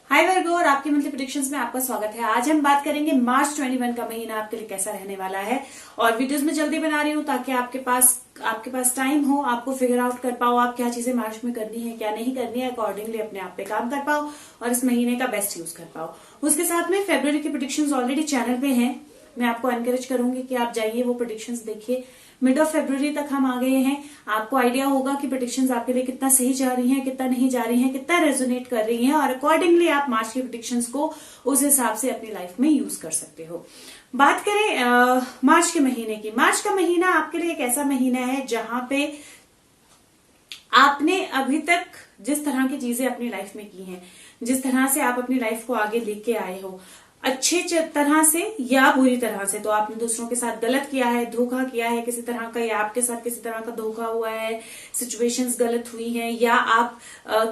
हाय वर्गो और आपकी monthly predictions में आपका स्वागत है। आज हम बात करेंगे मार्च 21 का महीना आपके लिए कैसा रहने वाला है। और वीडियोस में जल्दी बना रही हूँ ताकि आपके पास टाइम हो, आपको फिगर आउट कर पाओ आप क्या चीजें मार्च में करनी है क्या नहीं करनी है, अकॉर्डिंगली अपने आप पे काम कर पाओ और इस महीने का बेस्ट यूज कर पाओ। उसके साथ में फरवरी की प्रेडिक्शंस ऑलरेडी चैनल पे हैं। मैं आपको एनकरेज करूंगी कि आप जाइए वो प्रेडिक्शंस देखिए। मिड ऑफ फरवरी तक हम आ गए हैं। आपको आइडिया होगा कि प्रेडिक्शंस आपके लिए कितना सही जा रही हैं, कितना नहीं जा रही हैं, कितना रेजोनेट कर रही हैं और अकॉर्डिंगली आप मार्च की प्रेडिक्शंस को उस हिसाब से अपनी लाइफ में यूज कर सकते हो। बात करें मार्च के महीने की। मार्च का महीना आपके लिए एक ऐसा महीना है जहां पे आपने अभी तक जिस तरह की चीजें अपनी लाइफ में की हैं, जिस तरह से आप अपनी लाइफ को आगे लेके आए हो, अच्छे तरह से या बुरी तरह से, तो आपने दूसरों के साथ गलत किया है, धोखा किया है किसी तरह का, या आपके साथ किसी तरह का धोखा हुआ है, सिचुएशंस गलत हुई हैं, या आप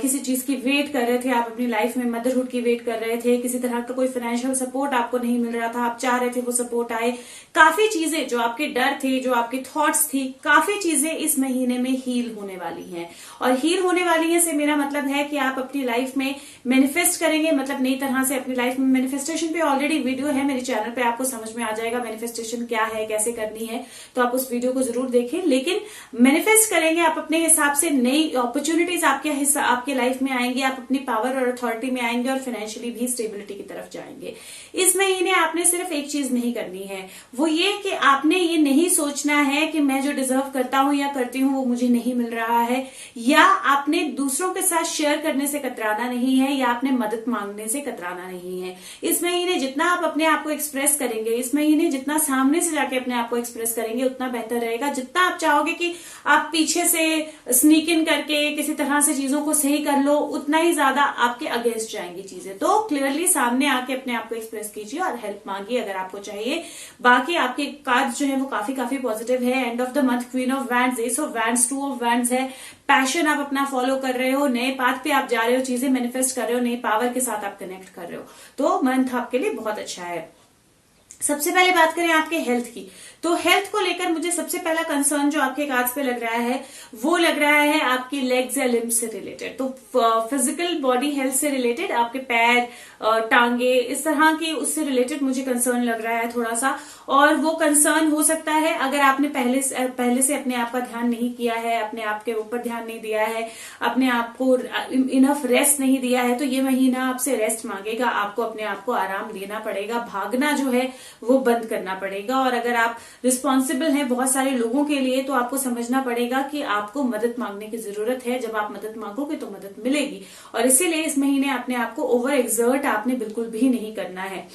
किसी चीज की वेट कर रहे थे, आप अपनी लाइफ में मदरहुड की वेट कर रहे थे, किसी तरह का कोई फाइनेंशियल सपोर्ट आपको नहीं मिल रहा था, आप चाह रहे थे वो सपोर्ट आए। काफी चीजें जो आपके डर थे, जो आपके थॉट्स थी, काफी चीजें इस महीने में हील होने वाली हैं। और हील होने वाली है से मेरा मतलब है कि आप अपनी लाइफ में मैनिफेस्ट करेंगे, मतलब नई तरह से अपनी लाइफ में मैनिफेस्टेशन पे ऑलरेडी वीडियो है मेरे चैनल पे, आपको समझ में आ जाएगा मैनिफेस्टेशन क्या है, कैसे करनी है, तो आप उस वीडियो को जरूर देखें। लेकिन मैनिफेस्ट करेंगे आप अपने हिसाब से, नई अपॉर्चुनिटीज आपके लाइफ में आएंगी, आप अपनी पावर और अथॉरिटी में आएंगे और फाइनेंशियली भी स्टेबिलिटी की तरफ जाएंगे। इस महीने आपने सिर्फ एक चीज नहीं करनी है, वो ये कि आपने ये नहीं सोचना है कि मैं जो डिजर्व करता हूं या करती हूं वो मुझे नहीं मिल रहा है, या आपने दूसरों के साथ शेयर करने से कतराना नहीं है, या आपने मदद मांगने से कतराना नहीं है। इस महीने जितना आप अपने आप को एक्सप्रेस करेंगे, इस महीने जितना सामने से जाके अपने आप को एक्सप्रेस करेंगे उतना बेहतर रहेगा। जितना आप चाहोगे कि आप पीछे से स्नीक इन करके किसी तरह से चीजों को सही कर लो, उतना ही ज्यादा आपके अगेंस्ट जाएंगी चीजें। तो क्लियरली सामने आके अपने आप को एक्सप्रेस कीजिए और हेल्प मांगिए अगर आपको चाहिए। बाकी आपके कार्ड जो है वो काफी पॉजिटिव है। End of the month queen of wands, S of wands, two of wands है। पैशन आप अपना फॉलो कर रहे हो, नए पाथ पे आप जा रहे हो, चीजें मैनिफेस्ट कर रहे हो, नई पावर के साथ आप कनेक्ट कर रहे हो, तो मंथ आपके लिए बहुत अच्छा है। सबसे पहले बात करें आपके हेल्थ की, तो हेल्थ को लेकर मुझे सबसे पहला कंसर्न जो आपके कार्ड्स पे लग रहा है वो लग रहा है आपकी लेग्स या लिम्स से रिलेटेड। तो फिजिकल बॉडी हेल्थ से रिलेटेड, आपके पैर, टांगे, इस तरह की उससे रिलेटेड मुझे कंसर्न लग रहा है थोड़ा सा। और वो कंसर्न हो सकता है अगर आपने पहले से अपने आप का ध्यान नहीं किया है, अपने आप के ऊपर ध्यान नहीं दिया है, अपने आप को इनफ रेस्ट नहीं दिया है, तो ये महीना आपसे रेस्ट मांगेगा। आपको अपने आप को आराम देना पड़ेगा, भागना जो है वो बंद करना पड़ेगा। और अगर आप रिस्पॉन्सिबल हैं बहुत सारे लोगों के लिए, तो आपको समझना पड़ेगा कि आपको मदद मांगने की जरूरत है। जब आप मदद मांगोगे तो मदद मिलेगी, और इसीलिए इस महीने अपने आप को ओवर एक्सर्ट आपने बिल्कुल भी नहीं करना है।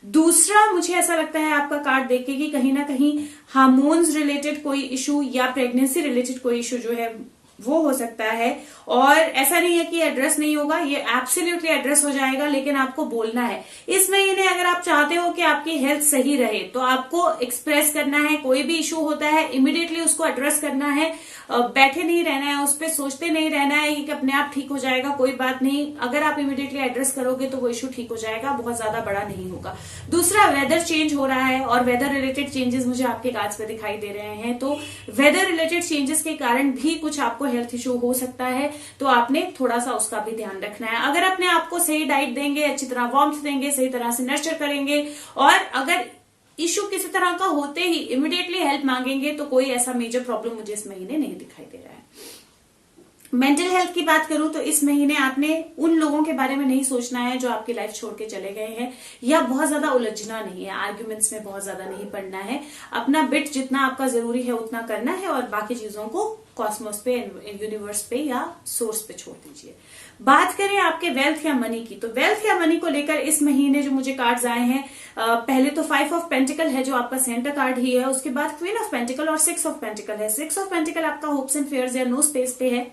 दूसरा, मुझे ऐसा लगता है आपका कार्ड देख के कि कहीं ना कहीं हार्मोन्स रिलेटेड कोई इशू या प्रेगनेंसी रिलेटेड कोई इशू जो है वो हो सकता है। और ऐसा नहीं है कि एड्रेस नहीं होगा, ये एब्सोल्युटली एड्रेस हो जाएगा, लेकिन आपको बोलना है। इस महीने अगर आप चाहते हो कि आपकी हेल्थ सही रहे तो आपको एक्सप्रेस करना है। कोई भी इशू होता है इमीडिएटली उसको एड्रेस करना है, बैठे नहीं रहना है, उस पर सोचते नहीं रहना है कि अपने आप ठीक हो जाएगा, कोई बात नहीं। अगर आप इमीडिएटली एड्रेस करोगे तो वो इशू ठीक हो जाएगा, बहुत ज्यादा बड़ा नहीं होगा। दूसरा, वेदर चेंज हो रहा है और वेदर रिलेटेड चेंजेस मुझे आपके कार्ड्स पे दिखाई दे रहे हैं, तो वेदर रिलेटेड चेंजेस के कारण भी कुछ आपको हेल्थ इशू हो सकता है, तो आपने थोड़ा सा उसका भी ध्यान रखना है। अगर अपने आप को सही डाइट देंगे, अच्छी तरह वार्मथ देंगे, सही तरह से नर्चर करेंगे, और अगर इशू किसी तरह का होते ही इमीडिएटली हेल्प मांगेंगे, तो कोई ऐसा मेजर प्रॉब्लम मुझे इस महीने नहीं दिखाई दे रहा है। मेंटल हेल्थ की बात करूं तो इस महीने आपने उन लोगों के बारे में नहीं सोचना है जो आपकी लाइफ छोड़ के चले गए हैं, या बहुत ज्यादा उलझना नहीं है, आर्ग्यूमेंट्स में बहुत ज्यादा नहीं पड़ना है। अपना बिट जितना आपका जरूरी है उतना करना है, और बाकी चीजों को कॉस्मोस पे, यूनिवर्स पे या सोर्स पे छोड़ दीजिए। बात करें आपके वेल्थ या मनी की, तो वेल्थ या मनी को लेकर इस महीने जो मुझे कार्ड्स आए हैं, पहले तो 5 ऑफ पेंटिकल है जो आपका सेंटर कार्ड ही है, उसके बाद क्वीन ऑफ पेंटिकल और 6 ऑफ पेंटिकल है। 6 ऑफ पेंटिकल आपका होप्स एंड फेयर्स या नो स्पेस पे है,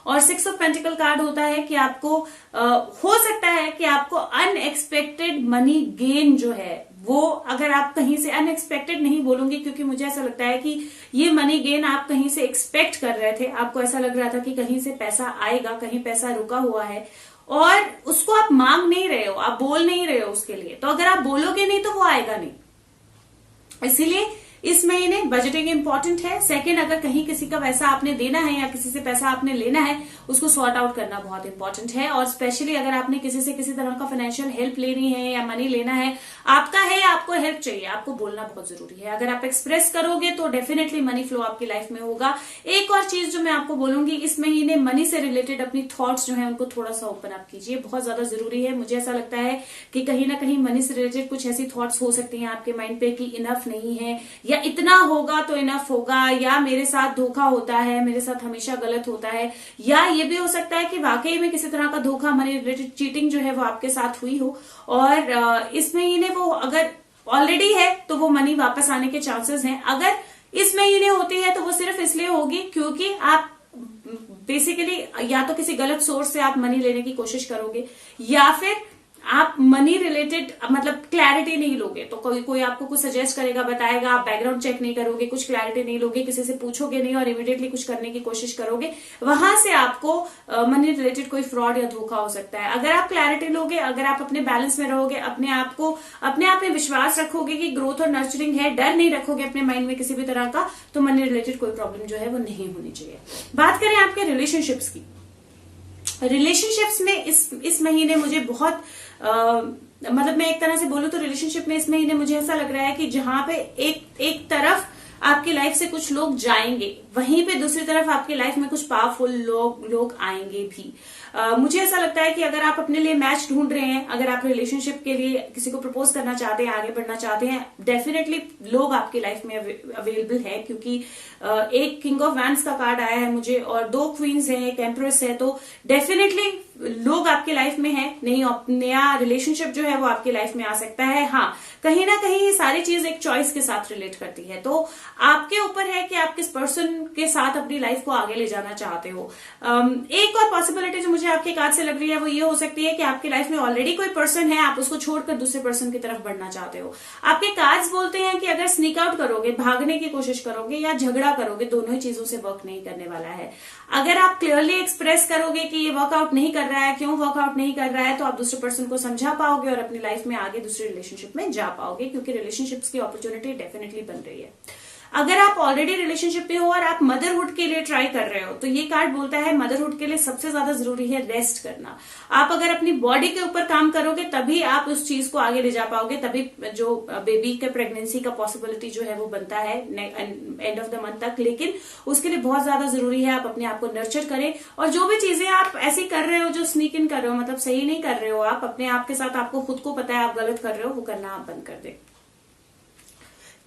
और 6 ऑफ पेंटिकल कार्ड होता है कि आपको हो सकता है कि आपको अनएक्सपेक्टेड मनी गेन जो है वो, अगर आप कहीं से, अनएक्सपेक्टेड नहीं बोलूंगी क्योंकि मुझे ऐसा लगता है कि ये मनी गेन आप कहीं से एक्सपेक्ट कर रहे थे, आपको ऐसा लग रहा था कि कहीं से पैसा आएगा, कहीं पैसा रुका हुआ है, और उसको आप मांग नहीं रहे हो, आप बोल नहीं रहे हो उसके लिए। तो अगर आप बोलोगे नहीं तो वो आएगा नहीं। इसीलिए इस महीने बजटिंग इंपॉर्टेंट है। सेकंड, अगर कहीं किसी का पैसा आपने देना है या किसी से पैसा आपने लेना है, उसको सॉर्ट आउट करना बहुत इंपॉर्टेंट है। और स्पेशली अगर आपने किसी से किसी तरह का फाइनेंशियल हेल्प लेनी है या मनी लेना है, आपका है, आपको हेल्प चाहिए, आपको बोलना बहुत जरूरी है। अगर आप एक्सप्रेस करोगे तो डेफिनेटली मनी फ्लो आपकी लाइफ में होगा। एक और चीज जो मैं आपको बोलूंगी, इस महीने मनी से रिलेटेड अपनी थॉट्स जो है उनको थोड़ा सा ओपन अप कीजिए, बहुत ज्यादा जरूरी है। मुझे ऐसा लगता है कि कहीं ना कहीं मनी से रिलेटेड कुछ ऐसी थॉट्स हो सकती हैं आपके माइंड पे कि इनफ नहीं है, या इतना होगा तो इनफ होगा, या मेरे साथ धोखा होता है, मेरे साथ हमेशा गलत होता है, या ये भी हो सकता है कि वाकई में किसी तरह का धोखा, मनी रिलेटेड चीटिंग जो है वो आपके साथ हुई हो, और इस महीने वो अगर ऑलरेडी है तो वो मनी वापस आने के चांसेस हैं। अगर इस महीने होती है तो वो सिर्फ इसलिए होगी क्योंकि आप बेसिकली या तो किसी गलत सोर्स से आप मनी लेने की कोशिश करोगे, या फिर आप मनी रिलेटेड मतलब क्लैरिटी नहीं लोगे। तो कोई आपको कुछ सजेस्ट करेगा, बताएगा, आप बैकग्राउंड चेक नहीं करोगे, कुछ क्लैरिटी नहीं लोगे, किसी से पूछोगे नहीं और इमीडिएटली कुछ करने की कोशिश करोगे, वहां से आपको मनी रिलेटेड कोई फ्रॉड या धोखा हो सकता है। अगर आप क्लैरिटी लोगे, अगर आप अपने बैलेंस में रहोगे, अपने आप में विश्वास रखोगे कि ग्रोथ और नर्चरिंग है, डर नहीं रखोगे अपने माइंड में किसी भी तरह का, तो मनी रिलेटेड कोई प्रॉब्लम जो है वो नहीं होनी चाहिए। बात करें आपके रिलेशनशिप्स की, रिलेशनशिप्स में इस महीने मुझे बहुत मतलब मैं एक तरह से बोलूं तो रिलेशनशिप में इस महीने मुझे ऐसा लग रहा है कि जहां पे एक तरफ आपकी लाइफ से कुछ लोग जाएंगे, वहीं पे दूसरी तरफ आपकी लाइफ में कुछ पावरफुल लोग आएंगे भी। मुझे ऐसा लगता है कि अगर आप अपने लिए मैच ढूंढ रहे हैं, अगर आप रिलेशनशिप के लिए किसी को प्रपोज करना चाहते हैं, आगे बढ़ना चाहते हैं, डेफिनेटली लोग आपकी लाइफ में अवेलेबल है, क्योंकि एक किंग ऑफ वैंड्स का कार्ड आया है मुझे और 2 क्वींस हैं, एक एम्प्रेस है, तो डेफिनेटली लोग आपकी लाइफ में है। नया रिलेशनशिप जो है वो आपकी लाइफ में आ सकता है। हाँ, कहीं ना कहीं ये सारी चीज एक चॉइस के साथ रिलेट करती है, तो आपके ऊपर है कि आप किस पर्सन के साथ अपनी लाइफ को आगे ले जाना चाहते हो। एक और पॉसिबिलिटी जो मुझे आपके कार्ड से लग रही है वो ये हो सकती है कि आपकी लाइफ में ऑलरेडी कोई पर्सन है, आप उसको छोड़कर दूसरे पर्सन की तरफ बढ़ना चाहते हो। आपके कार्ड्स बोलते हैं कि अगर स्नीक आउट करोगे, भागने की कोशिश करोगे या झगड़ा करोगे, दोनों ही चीजों से वर्क नहीं करने वाला है। अगर आप क्लियरली एक्सप्रेस करोगे कि ये वर्कआउट नहीं कर रहा है, क्यों वर्कआउट नहीं कर रहा है, तो आप दूसरे पर्सन को समझा पाओगे और अपनी लाइफ में आगे दूसरे रिलेशनशिप में जा पाओगे, क्योंकि रिलेशनशिप्स की अपॉर्चुनिटी डेफिनेटली बन रही है। अगर आप ऑलरेडी रिलेशनशिप में हो और आप मदरहुड के लिए ट्राई कर रहे हो, तो ये कार्ड बोलता है मदरहुड के लिए सबसे ज्यादा जरूरी है रेस्ट करना। आप अगर अपनी बॉडी के ऊपर काम करोगे तभी आप उस चीज को आगे ले जा पाओगे, तभी जो बेबी के प्रेगनेंसी का पॉसिबिलिटी जो है वो बनता है एंड ऑफ द मंथ तक। लेकिन उसके लिए बहुत ज्यादा जरूरी है आप अपने आप को नर्चर करें, और जो भी चीजें आप ऐसी कर रहे हो जो स्नीक इन कर रहे हो, मतलब सही नहीं कर रहे हो, आप अपने आप के साथ, आपको खुद को पता है आप गलत कर रहे हो, वो करना आप बंद कर दे।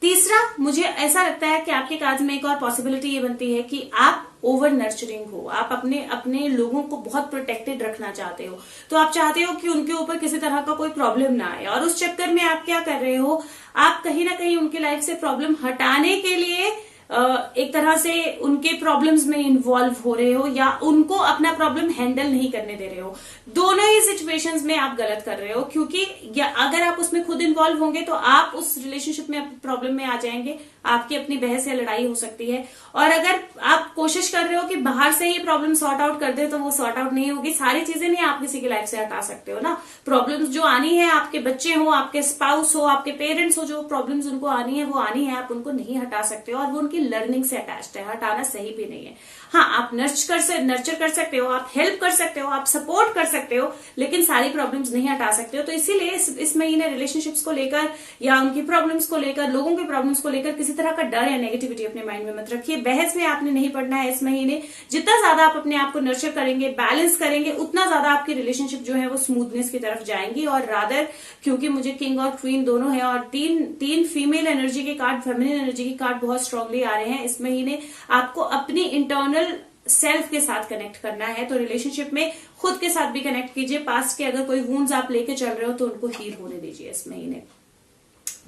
तीसरा, मुझे ऐसा लगता है कि आपके कार्ड में एक और पॉसिबिलिटी ये बनती है कि आप ओवर नर्चरिंग हो, आप अपने लोगों को बहुत प्रोटेक्टेड रखना चाहते हो, तो आप चाहते हो कि उनके ऊपर किसी तरह का कोई प्रॉब्लम ना आए, और उस चक्कर में आप क्या कर रहे हो, आप कहीं ना कहीं उनकी लाइफ से प्रॉब्लम हटाने के लिए एक तरह से उनके प्रॉब्लम्स में इन्वॉल्व हो रहे हो, या उनको अपना प्रॉब्लम हैंडल नहीं करने दे रहे हो। दोनों ही सिचुएशंस में आप गलत कर रहे हो, क्योंकि अगर आप उसमें खुद इन्वॉल्व होंगे तो आप उस रिलेशनशिप में प्रॉब्लम में आ जाएंगे, आपकी अपनी बहस या लड़ाई हो सकती है। और अगर आप कोशिश कर रहे हो कि बाहर से ही प्रॉब्लम सॉर्ट आउट कर दे, तो वो सॉर्ट आउट नहीं होगी। सारी चीजें नहीं आप किसी की लाइफ से हटा सकते हो ना। प्रॉब्लम्स जो आनी है, आपके बच्चे हो, आपके स्पाउस हो, आपके पेरेंट्स हो, जो प्रॉब्लम्स उनको आनी है वो आनी है, आप उनको नहीं हटा सकते हो, और वो उनकी लर्निंग से अटैच्ड है, हटाना सही भी नहीं है। हाँ, आप नर्चर कर सकते हो, आप हेल्प कर सकते हो, आप सपोर्ट कर सकते हो, लेकिन सारी प्रॉब्लम्स नहीं हटा सकते हो। तो इसीलिए इस महीने रिलेशनशिप्स को लेकर या उनकी प्रॉब्लम्स को लेकर, लोगों की प्रॉब्लम्स को लेकर किसी तरह का डर या नेगेटिविटी अपने माइंड में मत रखिए। बहस में आपने नहीं पड़ना है इस महीने। जितना ज्यादा आप अपने आप को नर्चर करेंगे, बैलेंस करेंगे, उतना ज्यादा आपकी रिलेशनशिप जो है वो स्मूथनेस की तरफ जाएंगी। और रादर, क्योंकि मुझे किंग और क्वीन दोनों है और तीन फीमेल एनर्जी के कार्ड, फेमिनिन एनर्जी के कार्ड बहुत स्ट्रांगली आ रहे हैं इस महीने, आपको अपनी इंटरनल सेल्फ के साथ कनेक्ट करना है। तो रिलेशनशिप में खुद के साथ भी कनेक्ट कीजिए। पास्ट के अगर कोई वुंड्स आप लेके चल रहे हो तो उनको हील होने दीजिए इस महीने।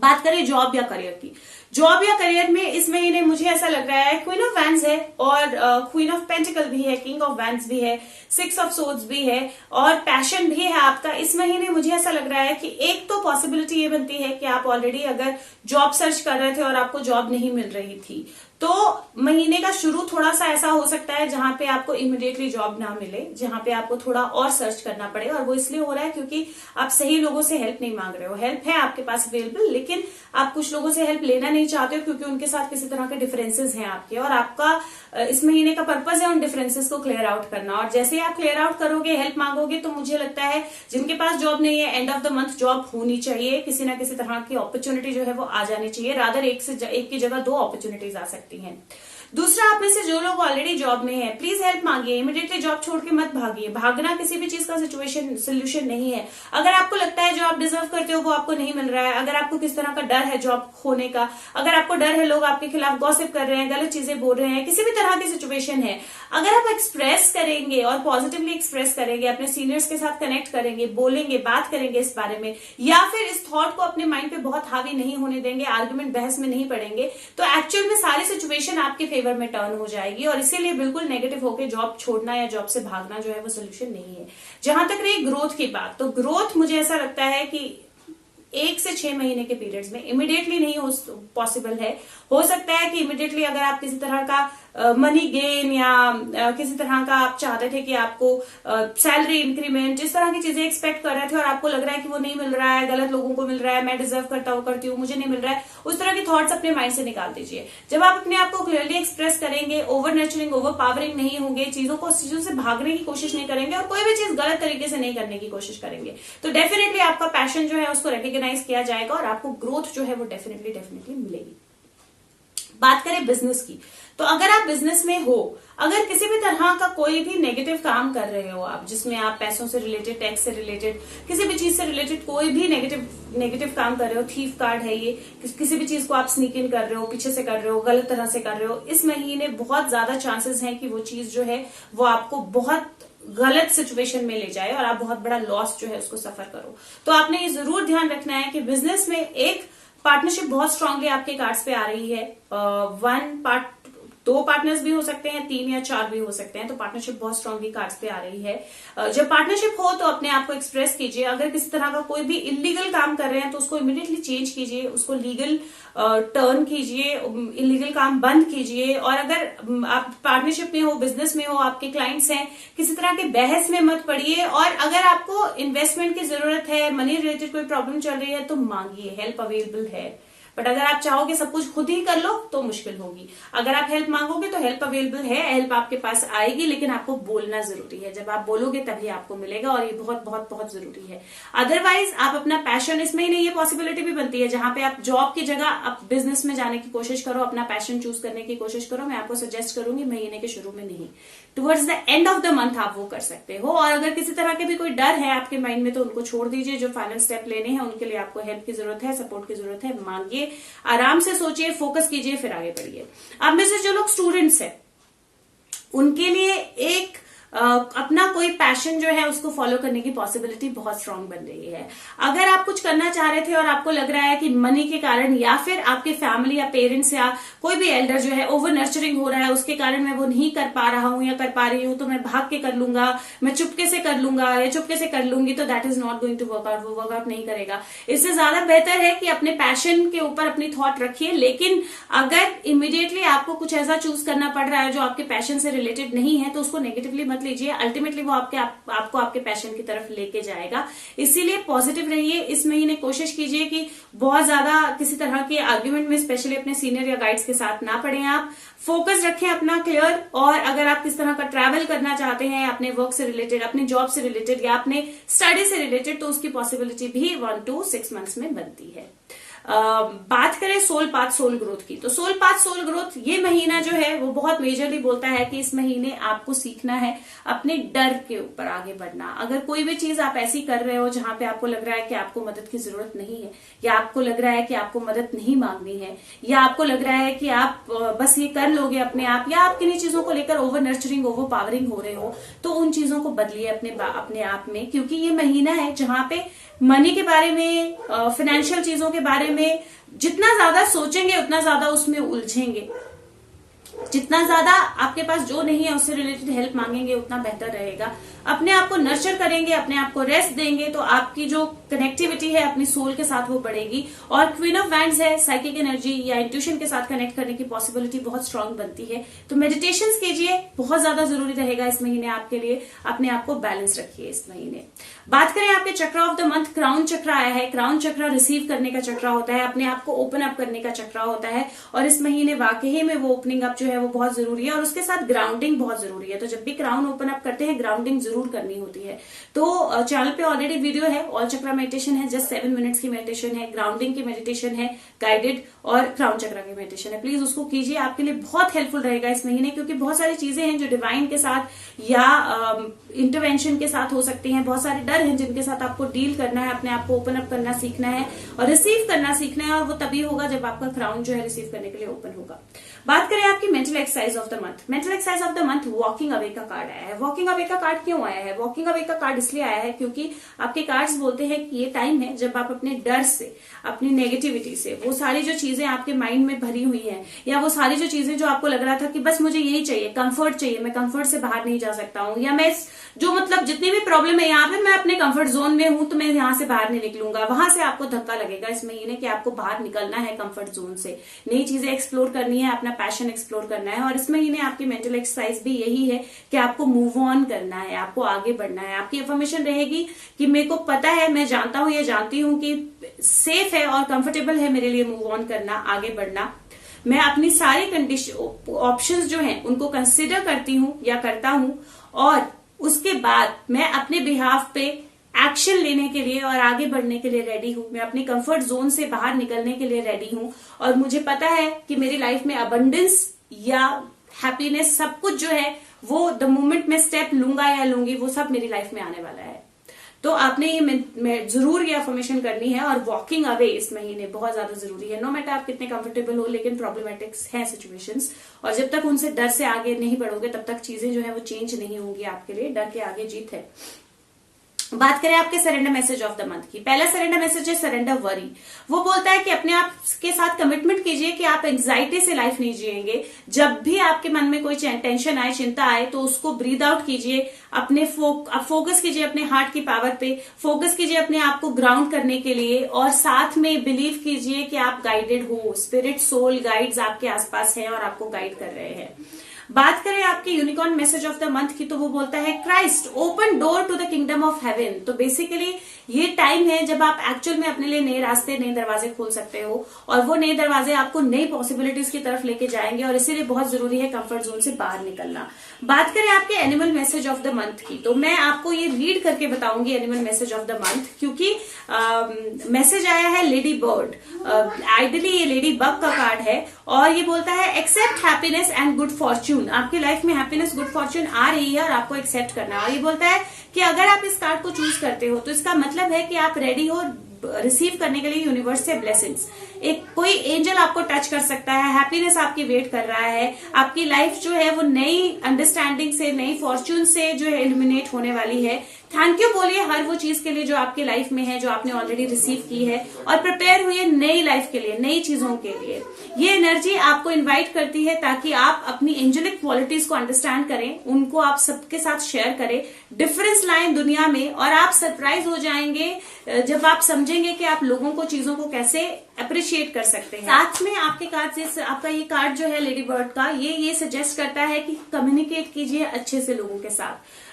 बात करें जॉब या करियर की, जॉब या करियर में इस महीने मुझे ऐसा लग रहा है क्वीन ऑफ वैंड्स है और क्वीन ऑफ पेंटिकल भी है, किंग ऑफ वैंड्स भी है, 6 ऑफ सोर्ड्स भी है और पैशन भी है आपका। इस महीने मुझे ऐसा लग रहा है कि एक तो पॉसिबिलिटी ये बनती है कि आप ऑलरेडी अगर जॉब सर्च कर रहे थे और आपको जॉब नहीं मिल रही थी, तो महीने का शुरू थोड़ा सा ऐसा हो सकता है जहां पे आपको इमीडिएटली जॉब ना मिले, जहां पे आपको थोड़ा और सर्च करना पड़े। और वो इसलिए हो रहा है क्योंकि आप सही लोगों से हेल्प नहीं मांग रहे हो। हेल्प है आपके पास अवेलेबल, लेकिन आप कुछ लोगों से हेल्प लेना नहीं नहीं चाहते हो क्योंकि उनके साथ किसी तरह के डिफरेंसेस हैं आपके, और आपका इस महीने का पर्पज है उन डिफरेंसेस को क्लियर आउट करना। और जैसे ही आप क्लियर आउट करोगे, हेल्प मांगोगे, तो मुझे लगता है जिनके पास जॉब नहीं है, end of the month job होनी चाहिए, किसी ना किसी तरह की अपॉर्चुनिटी जो है वो आ जानी चाहिए। रादर एक की जगह 2 अपॉर्चुनिटीज आ सकती हैं। दूसरा, आप में से जो लोग ऑलरेडी जॉब में हैं, प्लीज हेल्प मांगिए, इमीडिएटली जॉब छोड़ के मत भागिए। भागना किसी भी चीज का सोल्यूशन नहीं है। अगर आपको लगता है जो आप डिजर्व करते हो वो आपको नहीं मिल रहा है, अगर आपको किस तरह का डर है जॉब खोने का, अगर आपको डर है लोग आपके खिलाफ गॉसिप कर रहे हैं, गलत चीजें बोल रहे हैं, किसी भी तरह की सिचुएशन है, अगर आप एक्सप्रेस करेंगे और पॉजिटिवली एक्सप्रेस करेंगे, अपने सीनियर्स के साथ कनेक्ट करेंगे, बोलेंगे, बात करेंगे इस बारे में, या फिर इस थॉट को अपने माइंड पे बहुत हावी नहीं होने देंगे, आर्गुमेंट बहस में नहीं पड़ेंगे, तो एक्चुअल में सारी सिचुएशन आपके फेवर में टर्न हो जाएगी। और इसीलिए बिल्कुल नेगेटिव होकर जॉब छोड़ना या जॉब से भागना जो है वो सोल्यूशन नहीं है। जहां तक रही ग्रोथ की बात, तो ग्रोथ मुझे ऐसा लगता है कि 1 से 6 महीने के पीरियड्स में, इमीडिएटली नहीं पॉसिबल है। हो सकता है कि इमीडिएटली अगर आप किसी तरह का मनी गेन या किसी तरह का आप चाहते थे कि आपको सैलरी इंक्रीमेंट, इस तरह की चीजें एक्सपेक्ट कर रहे थे और आपको लग रहा है कि वो नहीं मिल रहा है, गलत लोगों को मिल रहा है, मैं डिजर्व करती हूँ, मुझे नहीं मिल रहा है, उस तरह के थॉट्स अपने माइंड से निकाल दीजिए। जब आप अपने आप को क्लियरली एक्सप्रेस करेंगे, ओवर नर्चरिंग, ओवर पावरिंग नहीं होंगे, चीजों से भागने की कोशिश नहीं करेंगे और कोई भी चीज गलत तरीके से नहीं करने की कोशिश करेंगे, तो डेफिनेटली आपका पैशन जो है उसको रिकॉग्नाइज किया जाएगा और आपको ग्रोथ जो है वो डेफिनेटली मिलेगी। बात करें बिजनेस की, तो अगर आप बिजनेस में हो, अगर किसी भी तरह का कोई भी नेगेटिव काम कर रहे हो आप, जिसमें आप पैसों से रिलेटेड, टैक्स से रिलेटेड, किसी भी चीज से रिलेटेड कोई भी नेगेटिव काम कर रहे हो, थीफ कार्ड है ये, किसी भी चीज को आप स्नीक इन कर रहे हो, पीछे से कर रहे हो, गलत तरह से कर रहे हो, इस महीने बहुत ज्यादा चांसेस हैं कि वो चीज जो है वो आपको बहुत गलत सिचुएशन में ले जाए और आप बहुत बड़ा लॉस जो है उसको सफर करो। तो आपने ये जरूर ध्यान रखना है कि बिजनेस में एक पार्टनरशिप बहुत स्ट्रांगली आपके कार्ड्स पे आ रही है। 2 पार्टनर्स भी हो सकते हैं, 3 या 4 भी हो सकते हैं, तो पार्टनरशिप बहुत स्ट्रांगली कार्ड्स पे आ रही है। जब पार्टनरशिप हो तो अपने आप को एक्सप्रेस कीजिए। अगर किसी तरह का कोई भी इलीगल काम कर रहे हैं तो उसको इमीडिएटली चेंज कीजिए, उसको लीगल टर्न कीजिए, इलीगल काम बंद कीजिए। और अगर आप पार्टनरशिप में हो, बिजनेस में हो, आपके क्लाइंट्स हैं, किसी तरह के बहस में मत पड़िए। और अगर आपको इन्वेस्टमेंट की जरूरत है, मनी रिलेटेड कोई प्रॉब्लम चल रही है, तो मांगिए, हेल्प अवेलेबल है। बट अगर आप चाहोगे सब कुछ खुद ही कर लो तो मुश्किल होगी। अगर आप हेल्प मांगोगे तो हेल्प अवेलेबल है, हेल्प आपके पास आएगी, लेकिन आपको बोलना जरूरी है। जब आप बोलोगे तभी आपको मिलेगा और ये बहुत बहुत बहुत जरूरी है। अदरवाइज आप अपना पैशन, इसमें ही नहीं, ये पॉसिबिलिटी भी बनती है जहां पे आप जॉब की जगह आप बिजनेस में जाने की कोशिश करो, अपना पैशन चूज करने की कोशिश करो। मैं आपको सजेस्ट करूंगी महीने के शुरू में नहीं, towards the end of the month आप वो कर सकते हो। और अगर किसी तरह के भी कोई डर है आपके माइंड में तो उनको छोड़ दीजिए। जो फाइनल स्टेप लेने हैं उनके लिए आपको हेल्प की जरूरत है, सपोर्ट की जरूरत है, मांगिए, आराम से सोचिए, फोकस कीजिए, फिर आगे बढ़िए। अब में से जो लोग स्टूडेंट्स हैं उनके लिए एक अपना कोई पैशन जो है उसको फॉलो करने की पॉसिबिलिटी बहुत स्ट्रांग बन रही है। अगर आप कुछ करना चाह रहे थे और आपको लग रहा है कि मनी के कारण या फिर आपके फैमिली या पेरेंट्स या कोई भी एल्डर जो है ओवर नर्चरिंग हो रहा है, उसके कारण मैं वो नहीं कर पा रहा हूं या कर पा रही हूं, तो मैं भाग के कर लूंगा, मैं चुपके से कर लूंगा या चुपके से कर लूंगी, तो that is not going to work out. वो वर्कआउट नहीं करेगा। इससे ज्यादा बेहतर है कि अपने पैशन के ऊपर अपनी थॉट रखिए, लेकिन अगर इमीडिएटली आपको कुछ ऐसा चूज करना पड़ रहा है जो आपके पैशन से रिलेटेड नहीं है तो उसको नेगेटिवली मत लीजिए। अल्टीमेटली वो आपको आपके पैशन की तरफ लेके जाएगा। इसीलिए पॉजिटिव रहिए। इस महीने कोशिश कीजिए कि बहुत ज्यादा किसी तरह के आर्ग्यूमेंट में स्पेशली अपने सीनियर या गाइड्स के साथ ना पड़े। आप फोकस रखें अपना क्लियर। और अगर आप किस तरह का ट्रैवल करना चाहते हैं अपने वर्क से रिलेटेड, अपने जॉब से रिलेटेड या अपने स्टडी से रिलेटेड, तो उसकी पॉसिबिलिटी भी 1 to 6 मंथ्स में बनती है। बात करें सोल पाथ सोल ग्रोथ की, तो सोल पाथ सोल ग्रोथ ये महीना जो है वो बहुत मेजरली बोलता है कि इस महीने आपको सीखना है अपने डर के ऊपर आगे बढ़ना। अगर कोई भी चीज आप ऐसी कर रहे हो जहां पे आपको लग रहा है कि आपको मदद की जरूरत नहीं है, या आपको लग रहा है कि आपको मदद नहीं मांगनी है, या आपको लग रहा है कि आप बस ये कर लोगे अपने आप, या आप किन्हीं चीजों को लेकर ओवर नर्चरिंग, ओवर पावरिंग हो रहे हो, तो उन चीजों को बदलिए अपने आप में। क्योंकि ये महीना है जहां पे मनी के बारे में, फाइनेंशियल चीजों के बारे में जितना ज्यादा सोचेंगे उतना ज्यादा उसमें उलझेंगे। जितना ज्यादा आपके पास जो नहीं है उससे रिलेटेड हेल्प मांगेंगे उतना बेहतर रहेगा। अपने आप को नर्चर करेंगे, अपने आप को रेस्ट देंगे, तो आपकी जो कनेक्टिविटी है अपनी सोल के साथ वो बढ़ेगी। और क्वीन ऑफ वैंड्स है, साइकिक एनर्जी या इंट्यूशन के साथ कनेक्ट करने की पॉसिबिलिटी बहुत स्ट्रांग बनती है। तो मेडिटेशन कीजिए, बहुत ज्यादा जरूरी रहेगा इस महीने आपके लिए। अपने आप को बैलेंस रखिए इस महीने। बात करें आपके चक्र ऑफ द मंथ, क्राउन चक्र आया है। क्राउन चक्र रिसीव करने का चक्र होता है, अपने आप को ओपन अप करने का चक्र होता है, और इस महीने वाकई में वो ओपनिंग अप जो है वो बहुत जरूरी है, और उसके साथ ग्राउंडिंग बहुत जरूरी है। तो जब भी क्राउन ओपन अप करते हैं, ग्राउंडिंग जरूर करनी होती है। तो चैनल पे ऑलरेडी वीडियो है, ऑल चक्र मेडिटेशन है, जस्ट 7 मिनट्स की मेडिटेशन है, ग्राउंडिंग की मेडिटेशन है गाइडेड, और क्राउन चक्र की मेडिटेशन है। प्लीज उसको कीजिए, आपके लिए बहुत हेल्पफुल रहेगा इस महीने, क्योंकि बहुत सारी चीजें हैं जो डिवाइन के साथ या इंटरवेंशन के साथ हो सकती हैं। बहुत सारे डर हैं जिनके साथ आपको डील करना है, अपने आप को ओपन अप करना सीखना है और रिसीव करना सीखना है, और वो तभी होगा जब आपका क्राउन जो है रिसीव करने के लिए ओपन होगा। बात करें आपकी mental exercise of the month. Mental exercise of the month walking away का कार्ड आया है। वॉकिंग अवे का कार्ड क्यों आया है? वॉकिंग अवे का कार्ड इसलिए आया है क्योंकि आपके कार्ड्स बोलते हैं कि ये टाइम है जब आप अपने डर से, अपनी नेगेटिविटी से, वो सारी जो चीजें आपके माइंड में भरी हुई हैं, या वो सारी जो चीजें जो आपको लग रहा था कि बस मुझे यही चाहिए, कंफर्ट चाहिए, मैं कंफर्ट से बाहर नहीं जा सकता हूँ, या मैं जो मतलब जितनी भी प्रॉब्लम है यहाँ पे मैं अपने कंफर्ट जोन में हूं तो मैं यहाँ से बाहर नहीं निकलूंगा, वहां से आपको धक्का लगेगा इस महीने कि आपको बाहर निकलना है कंफर्ट जोन से, नई चीजें एक्सप्लोर करनी है, अपना पैशन एक्सप्लोर करना है। और इस महीने आपकी मेंटल एक्सरसाइज भी यही है कि आपको मूव ऑन करना है, आपको आगे बढ़ना है। आपकी अफर्मेशन रहेगी कि मेरे को पता है, मैं जानता हूं या जानती हूं कि सेफ है और कंफर्टेबल है मेरे लिए मूव ऑन करना, आगे बढ़ना। मैं अपनी सारी कंडीशन ऑप्शंस जो हैं उनको कंसिडर करती हूं या करता हूं, और उसके बाद मैं अपने बिहाफ पे एक्शन लेने के लिए और आगे बढ़ने के लिए रेडी हूं। मैं अपनी कंफर्ट जोन से बाहर निकलने के लिए रेडी हूं, और मुझे पता है कि मेरी लाइफ में अबंडेंस या हैप्पीनेस सब कुछ जो है वो द मोमेंट में स्टेप लूंगा या लूंगी वो सब मेरी लाइफ में आने वाला है। तो आपने ये जरूर ये अफर्मेशन करनी है। और वॉकिंग अवे इस महीने बहुत ज्यादा जरूरी है। नो मैटर आप कितने कंफर्टेबल हो, लेकिन प्रॉब्लमेटिक्स है सिचुएशंस, और जब तक उनसे डर से आगे नहीं बढ़ोगे तब तक चीजें जो है वो चेंज नहीं होंगी आपके लिए। डर के आगे जीत है। बात करें आपके surrender message of the month की। पहला सरेंडर मैसेज है सरेंडर वरी। वो बोलता है कि अपने आप के साथ कमिटमेंट कीजिए कि आप एंजाइटी से लाइफ नहीं जिएंगे। जब भी आपके मन में कोई टेंशन आए, चिंता आए, तो उसको ब्रीद आउट कीजिए, अपने फोकस कीजिए अपने हार्ट की पावर पे, फोकस कीजिए अपने आप को ग्राउंड करने के लिए, और साथ में बिलीव कीजिए कि आप गाइडेड हो, स्पिरिट सोल गाइड्स आपके आसपास हैं और आपको गाइड कर रहे हैं। बात करें आपके unicorn message of the month की, तो वो बोलता है Christ open door to the kingdom of heaven. तो बेसिकली ये टाइम है जब आप एक्चुअल में अपने लिए नए रास्ते, नए दरवाजे खोल सकते हो, और वो नए दरवाजे आपको नई पॉसिबिलिटीज की तरफ लेके जाएंगे, और इसीलिए बहुत जरूरी है कंफर्ट जोन से बाहर निकलना। बात करें आपके animal message of the month की, तो मैं आपको ये रीड करके बताऊंगी animal message of the month, क्योंकि मैसेज आया है लेडी बर्ड। आइडियली ये लेडी बग का कार्ड है, और ये बोलता है accept happiness and good fortune. आपकी लाइफ में हैप्पीनेस, गुड फॉर्च्यून आ रही है और आपको एक्सेप्ट करना है। और ये बोलता है कि अगर आप इस कार्ड को चूज करते हो तो इसका मतलब है कि आप रेडी हो रिसीव करने के लिए यूनिवर्स से ब्लेसिंग्स। एक कोई एंजल आपको टच कर सकता है, हैप्पीनेस आपकी वेट कर रहा है, आपकी लाइफ जो है वो नई अंडरस्टैंडिंग से, नई फॉर्च्यून से जो है इल्यूमिनेट होने वाली है। थैंक यू बोलिए हर वो चीज के लिए जो आपकी लाइफ में है, जो आपने ऑलरेडी रिसीव की है, और प्रिपेयर हुई है नई लाइफ के लिए, नई चीजों के लिए। ये एनर्जी आपको इनवाइट करती है ताकि आप अपनी एंजेलिक क्वालिटीज को अंडरस्टैंड करें, उनको आप सबके साथ शेयर करें, डिफरेंस लाएं दुनिया में, और आप सरप्राइज हो जाएंगे जब आप समझेंगे कि आप लोगों को, चीजों को कैसे अप्रिशिएट कर सकते हैं। साथ में आपके कार्ड से, आपका ये कार्ड जो है लेडी बर्ड का, ये सजेस्ट करता है कि कम्युनिकेट कीजिए अच्छे से लोगों के साथ।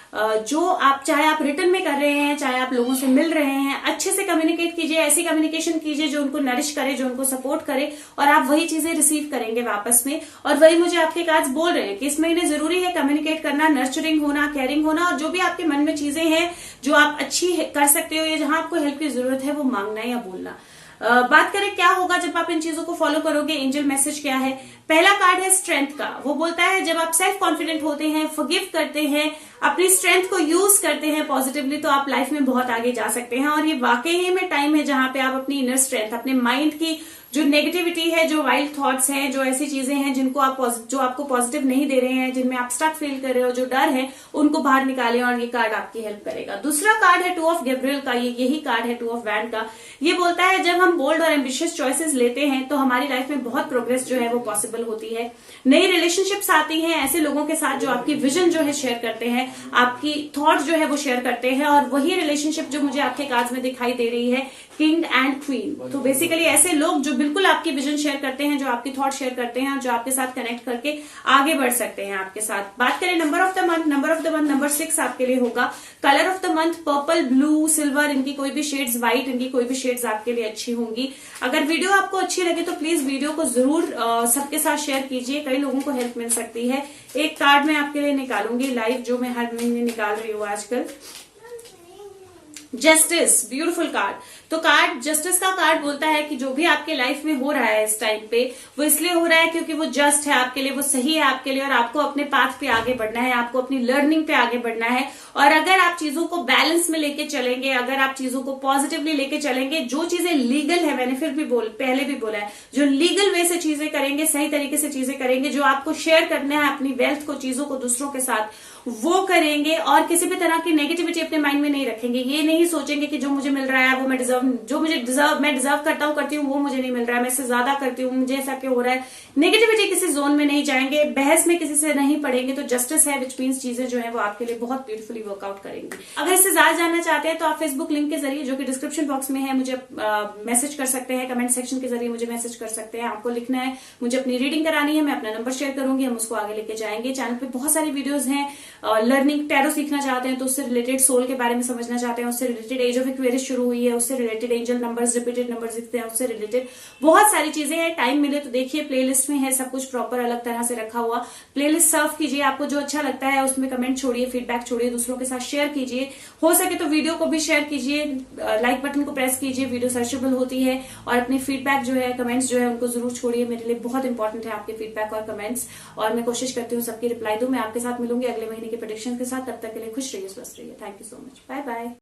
जो आप, चाहे आप रिटर्न में कर रहे हैं, चाहे आप लोगों से मिल रहे हैं, अच्छे से कम्युनिकेट कीजिए, ऐसी कम्युनिकेशन कीजिए जो उनको नरिश करे, जो उनको सपोर्ट करे, और आप वही चीजें रिसीव करेंगे वापस में। और वही मुझे आपके कार्ड्स बोल रहे हैं कि इस महीने जरूरी है कम्युनिकेट करना, नर्चरिंग होना, केयरिंग होना, और जो भी आपके मन में चीजें हैं जो आप अच्छी कर सकते हो या जहां आपको हेल्प की जरूरत है वो मांगना या बोलना। बात करें क्या होगा जब आप इन चीजों को फॉलो करोगे, एंजल मैसेज क्या है। पहला कार्ड है स्ट्रेंथ का। वो बोलता है जब आप सेल्फ कॉन्फिडेंट होते हैं, फॉरगिव करते हैं, अपनी स्ट्रेंथ को यूज करते हैं पॉजिटिवली, तो आप लाइफ में बहुत आगे जा सकते हैं। और ये वाकई में टाइम है जहां पे आप अपनी इनर स्ट्रेंथ, अपने माइंड की जो नेगेटिविटी है, जो वाइल्ड थॉट्स हैं, जो ऐसी चीजें हैं जो आपको पॉजिटिव नहीं दे रहे हैं, जिनमें आप स्टक फील कर रहे हो, जो डर है, उनको बाहर निकालें और ये कार्ड आपकी हेल्प करेगा। दूसरा कार्ड है 2 ऑफ गैब्रियल का, यही कार्ड है 2 ऑफ वैंड का। ये बोलता है जब हम बोल्ड और एम्बिशियस चॉइसेस लेते हैं तो हमारी लाइफ में बहुत प्रोग्रेस जो है वो पॉसिबल होती है। नई रिलेशनशिप्स आती हैं ऐसे लोगों के साथ जो आपकी विजन जो है शेयर करते हैं, आपकी थॉट जो है वो शेयर करते हैं, और वही रिलेशनशिप जो मुझे आपके कार्ड्स में दिखाई दे रही है, किंग एंड क्वीन। तो बेसिकली ऐसे लोग जो बिल्कुल आपकी विजन शेयर करते हैं, जो आपकी थॉट शेयर करते हैं, जो आपके साथ कनेक्ट करके आगे बढ़ सकते हैं आपके साथ। बात करें number of the month, number 6 आपके लिए होगा। Colour of the month purple, blue, silver, इनकी कोई भी शेड्स, व्हाइट, इनकी कोई भी शेड्स आपके लिए अच्छी होंगी। अगर वीडियो आपको अच्छी लगे तो प्लीज वीडियो को जरूर सबके साथ शेयर कीजिए, कई लोगों को हेल्प मिल सकती है। एक कार्ड मैं आपके लिए निकालूंगी लाइव, जो मैं हर महीने निकाल रही हूँ आजकल। Justice, beautiful card. तो कार्ड जस्टिस का कार्ड बोलता है कि जो भी आपके लाइफ में हो रहा है इस टाइम पे, वो इसलिए हो रहा है क्योंकि वो जस्ट है आपके लिए, वो सही है आपके लिए, और आपको अपने पाथ पे आगे बढ़ना है, आपको अपनी लर्निंग पे आगे बढ़ना है। और अगर आप चीजों को बैलेंस में लेके चलेंगे, अगर आप चीजों को पॉजिटिवली लेके चलेंगे, जो चीजें लीगल है, मैंने पहले भी बोला है, जो लीगल वे से चीजें करेंगे, सही तरीके से चीजें करेंगे, जो आपको शेयर करना है अपनी वेल्थ को, चीजों को दूसरों के साथ, वो करेंगे, और किसी भी तरह की नेगेटिविटी अपने माइंड में नहीं रखेंगे। ये नहीं सोचेंगे कि जो मुझे मिल रहा है वो मैं डिजर्व करती हूँ वो मुझे नहीं मिल रहा है, मैं इससे ज्यादा करती हूँ, मुझे ऐसा क्यों हो रहा है। नेगेटिविटी किसी जोन में नहीं जाएंगे, बहस में किसी से नहीं पड़ेंगे। तो जस्टिस है, विच मीन्स चीजें जो है वो आपके लिए बहुत ब्यूटीफुली वर्कआउट करेंगी। अगर इससे ज्यादा जानना चाहते हैं तो आप फेसबुक लिंक के जरिए, जो कि डिस्क्रिप्शन बॉक्स में है, मुझे मैसेज कर सकते हैं, कमेंट सेक्शन के जरिए मुझे मैसेज कर सकते हैं। आपको लिखना है मुझे अपनी रीडिंग करानी है, मैं अपना नंबर शेयर करूंगी, हम उसको आगे लेके जाएंगे। चैनल पे बहुत सारी वीडियोज हैं। लर्निंग टैरो सीखना चाहते हैं तो उससे रिलेटेड, सोल के बारे में समझना चाहते हैं उससे रिलेटेड, एज ऑफ एक्वेरियस शुरू हुई है उससे related, angel numbers, repeated numbers दिखते हैं उससे रिलेटेड, बहुत सारी चीजें हैं। टाइम मिले तो देखिए, प्लेलिस्ट में है सब कुछ प्रॉपर अलग तरह से रखा हुआ। प्लेलिस्ट सर्व कीजिए, आपको जो अच्छा लगता है उसमें कमेंट छोड़िए, फीडबैक छोड़िए, दूसरों के साथ शेयर कीजिए। हो सके तो वीडियो को भी शेयर कीजिए, लाइक बटन को प्रेस कीजिए, वीडियो सर्चेबल होती है। और अपनी फीडबैक जो है, कमेंट्स जो है, उनको जरूर छोड़िए। मेरे लिए बहुत इंपॉर्टेंट है आपके फीडबैक और कमेंट्स, और मैं कोशिश करती हूँ सबकी रिप्लाई दूं। मैं आपके साथ मिलूंगी अगले महीने के प्रेडिक्शन के साथ। तब तक के लिए खुश रहिए, स्वस्थ रहिए। Thank you so much, bye bye.